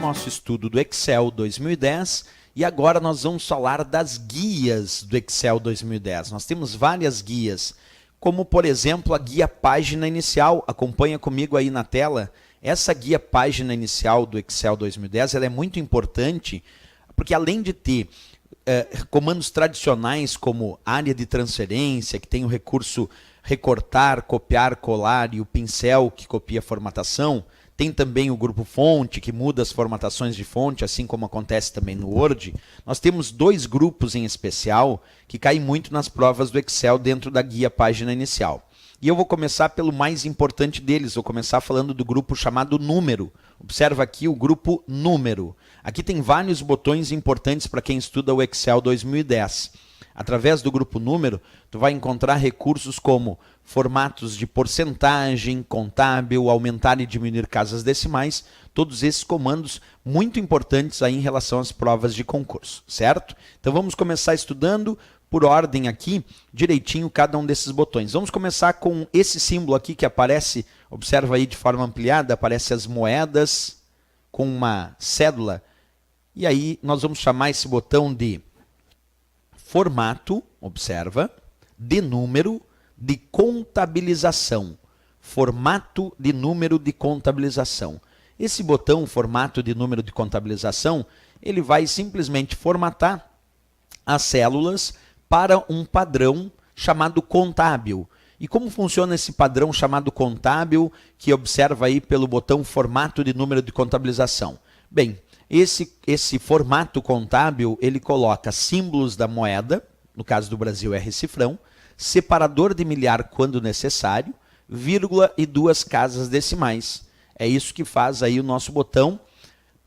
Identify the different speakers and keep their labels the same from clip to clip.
Speaker 1: nosso estudo do Excel 2010 e agora nós vamos falar das guias do Excel 2010. Nós temos várias guias, como por exemplo a guia página inicial. Acompanha comigo aí na tela. Essa guia página inicial do Excel 2010 ela é muito importante porque além de ter comandos tradicionais como área de transferência, que tem o recurso recortar, copiar, colar e o pincel que copia a formatação, tem também o grupo fonte, que muda as formatações de fonte, assim como acontece também no Word. Nós temos dois grupos em especial que caem muito nas provas do Excel dentro da guia página inicial. E eu vou começar pelo mais importante deles, vou começar falando do grupo chamado número. Observa aqui o grupo número. Aqui tem vários botões importantes para quem estuda o Excel 2010. Através do grupo número, tu vai encontrar recursos como formatos de porcentagem, contábil, aumentar e diminuir casas decimais, todos esses comandos muito importantes aí em relação às provas de concurso, certo? Então vamos começar estudando por ordem aqui, direitinho cada um desses botões. Vamos começar com esse símbolo aqui que aparece, observa aí de forma ampliada, aparece as moedas com uma cédula, e aí nós vamos chamar esse botão de formato, observa, de número de contabilização. Formato de número de contabilização. Esse botão, formato de número de contabilização, ele vai simplesmente formatar as células para um padrão chamado contábil. E como funciona esse padrão chamado contábil, que observa aí pelo botão formato de número de contabilização? Bem, esse formato contábil, ele coloca símbolos da moeda, no caso do Brasil é cifrão, separador de milhar quando necessário, vírgula e 2 casas decimais. É isso que faz aí o nosso botão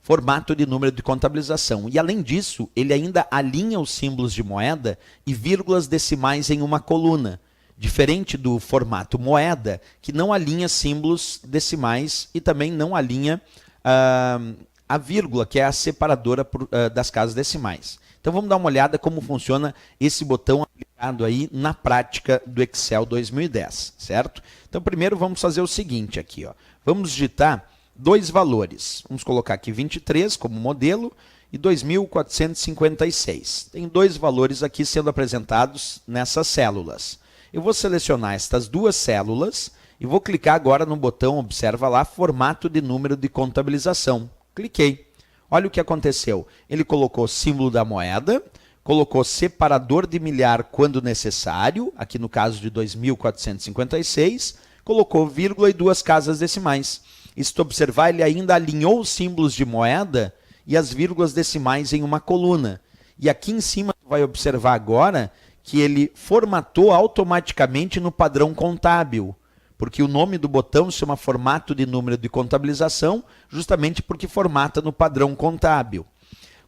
Speaker 1: formato de número de contabilização. E além disso, ele ainda alinha os símbolos de moeda e vírgulas decimais em uma coluna, diferente do formato moeda, que não alinha símbolos decimais e também não alinha a vírgula, que é a separadora das casas decimais. Então vamos dar uma olhada como funciona esse botão aplicado aí na prática do Excel 2010, certo? Então primeiro vamos fazer o seguinte aqui, ó. Vamos digitar dois valores. Vamos colocar aqui 23 como modelo e 2.456. Tem dois valores aqui sendo apresentados nessas células. Eu vou selecionar estas duas células e vou clicar agora no botão, observa lá, formato de número de contabilização. Cliquei. Olha o que aconteceu. Ele colocou símbolo da moeda, colocou separador de milhar quando necessário, aqui no caso de 2.456, colocou vírgula e 2 casas decimais. E se tu observar, ele ainda alinhou os símbolos de moeda e as vírgulas decimais em uma coluna. E aqui em cima tu vai observar agora que ele formatou automaticamente no padrão contábil, porque o nome do botão se chama formato de número de contabilização, justamente porque formata no padrão contábil.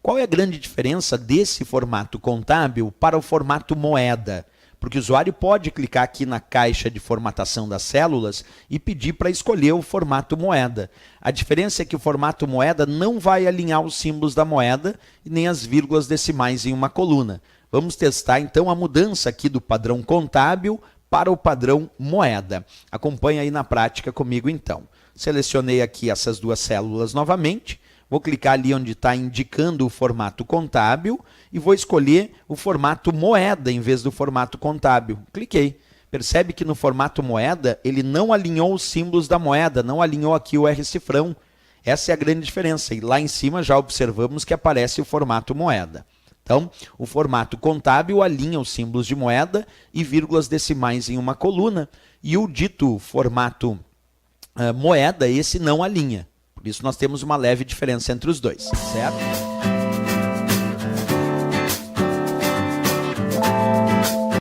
Speaker 1: Qual é a grande diferença desse formato contábil para o formato moeda? Porque o usuário pode clicar aqui na caixa de formatação das células e pedir para escolher o formato moeda. A diferença é que o formato moeda não vai alinhar os símbolos da moeda e nem as vírgulas decimais em uma coluna. Vamos testar então a mudança aqui do padrão contábil para o padrão moeda. Acompanha aí na prática comigo então. Selecionei aqui essas duas células novamente. Vou clicar ali onde está indicando o formato contábil e vou escolher o formato moeda em vez do formato contábil. Cliquei. Percebe que no formato moeda ele não alinhou os símbolos da moeda, não alinhou aqui o R-cifrão. Essa é a grande diferença. E lá em cima já observamos que aparece o formato moeda. Então, o formato contábil alinha os símbolos de moeda e vírgulas decimais em uma coluna, e o dito formato moeda, esse não alinha. Por isso nós temos uma leve diferença entre os dois, certo?